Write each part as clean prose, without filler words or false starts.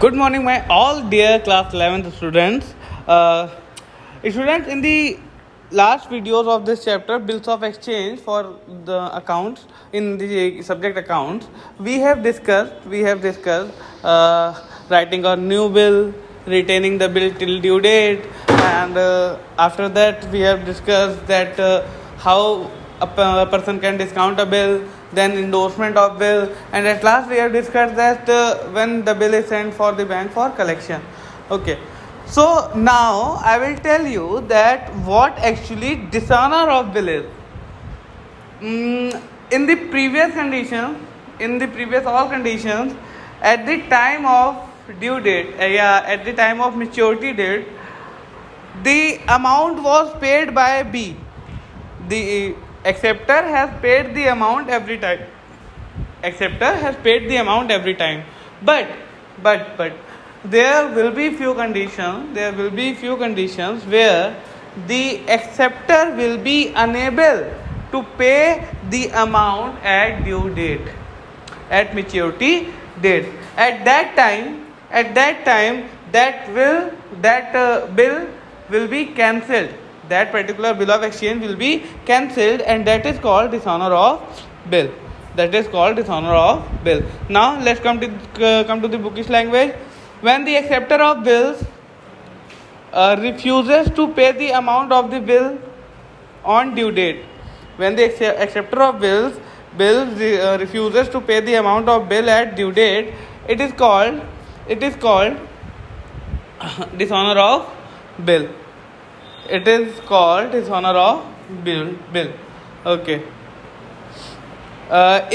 Good morning, my all dear class 11th students. Students, in the last videos of this chapter, bills of exchange for the accounts in the subject accounts, we have discussed writing a new bill, retaining the bill till due date, and after that we have discussed that how a person can discount a bill, then endorsement of bill, and at last we have discussed that when the bill is sent for the bank for collection. Okay, so now I will tell you that what actually dishonor of bill is. In the previous condition, in the previous all conditions, at the time of due date, at the time of maturity date, the amount was paid by B. The acceptor has paid the amount every time. Acceptor has paid the amount every time. But there will be few conditions. There will be few conditions where the acceptor will be unable to pay the amount at due date, at maturity date. At that time, that bill will be cancelled. That particular bill of exchange will be cancelled, and that is called dishonor of bill. That is called dishonor of bill. Now let's come to the bookish language. When the acceptor of bills refuses to pay the amount of the bill on due date, when the acceptor of bills refuses to pay the amount of bill at due date, it is called dishonor of bill. It is called dishonor of bill. Okay.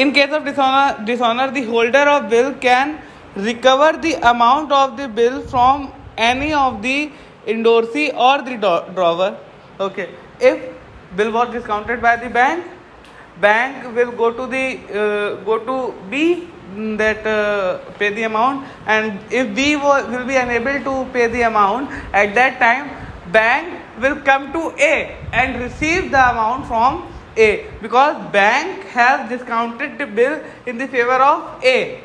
In case of dishonor, the holder of bill can recover the amount of the bill from any of the endorsee or the drawer. Okay. If bill was discounted by the bank will go to B, that pay the amount, and if B will be unable to pay the amount, at that time bank will come to A and receive the amount from A, because bank has discounted the bill in the favor of A.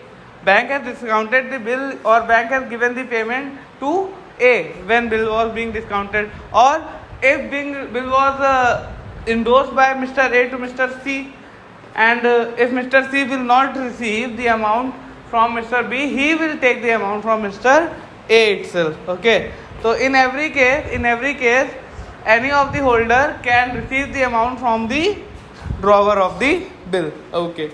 Bank has discounted the bill, or bank has given the payment to A when bill was being discounted, or if bill was endorsed by Mr. A to Mr. C, and if Mr. C will not receive the amount from Mr. B, he will take the amount from Mr. A itself. Okay. So in every case, any of the holder can receive the amount from the drawer of the bill. Okay.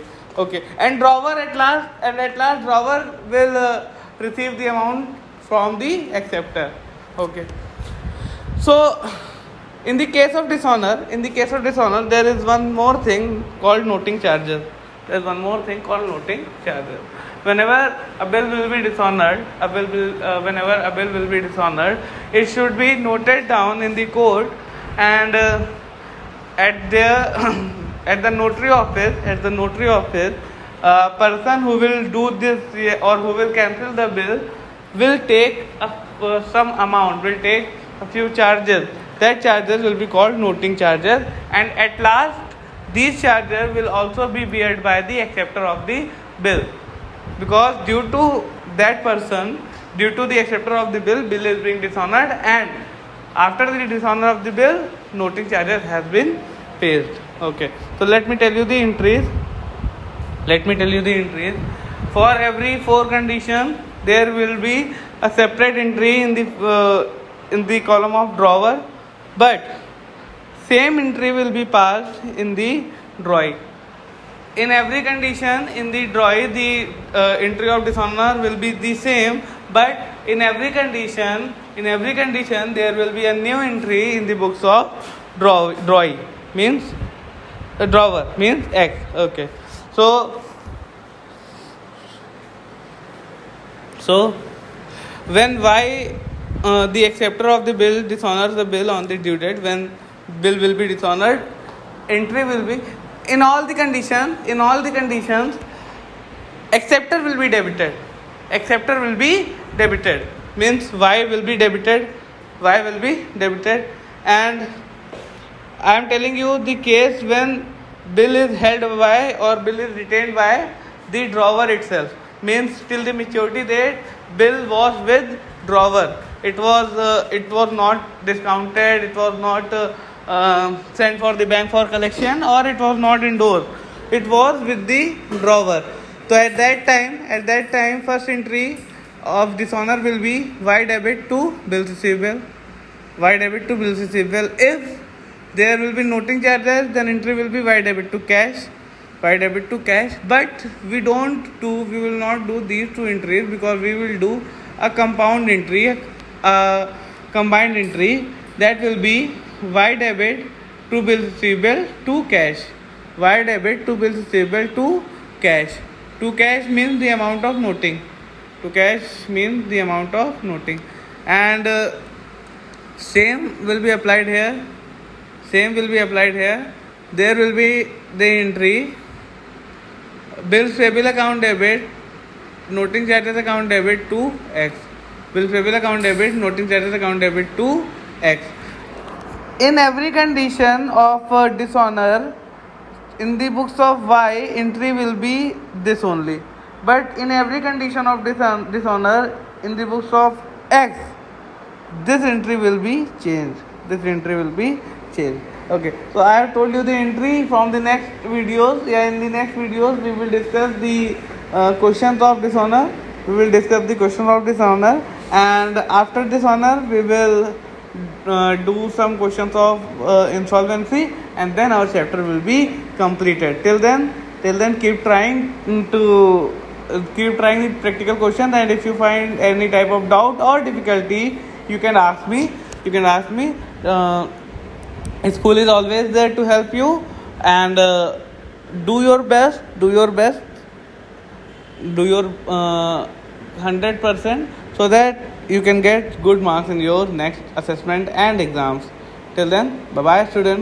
And drawer at last drawer will receive the amount from the acceptor. Okay. So in the case of dishonor, there is one more thing called noting charges. Whenever a bill will be dishonored, it should be noted down in the court, and at the notary office, person who will do this or who will cancel the bill will take some amount, will take a few charges. That charges will be called noting charges, and at last these charges will also be beared by the acceptor of the bill, because due to the acceptor of the bill is being dishonored, and after the dishonor of the bill, noting charges has been paid. Okay, so let me tell you the entries. For every 4 conditions, there will be a separate entry in the column of drawer, but same entry will be passed in the drawing. In every condition, in the drawing, the entry of dishonor will be the same, but in every condition there will be a new entry in the books of drawing. Means drawer means X. Okay. So when Y the acceptor of the bill dishonors the bill on the due date, when bill will be dishonored, entry will be in all the conditions, acceptor will be debited. Means Y will be debited, and I am telling you the case when bill is held by or bill is retained by the drawer itself. means till the maturity date bill was with drawer. It was not discounted, it was not sent for the bank for collection, or it was not indoors. It was with the drawer. So at that time first entry of dishonor will be Y debit to bills receivable. Y debit to bills receivable. If there will be noting charges, then entry will be Y debit to cash. Y debit to cash. But we will not do these two entries, because we will do a compound entry, a combined entry, that will be Y debit to bills receivable to cash. Y debit to bills receivable to cash. To cash means the amount of noting. To cash means the amount of noting. And same will be applied here. There will be the entry bills payable account debit, noting charges account debit to X. Bills payable account debit, noting charges account debit to X. In every condition of dishonor, in the books of Y, entry will be this only. But in every condition of dishonor, in the books of X, this entry will be changed. Okay, so I have told you the entry. From the next videos, in the next videos we will discuss the questions of dishonor. And after dishonor we will do some questions of insolvency, and then our chapter will be completed. Till then keep trying the practical questions, and if you find any type of doubt or difficulty, you can ask me. School is always there to help you, and do your best, do your 100%, so that you can get good marks in your next assessment and exams. Till then, bye bye students.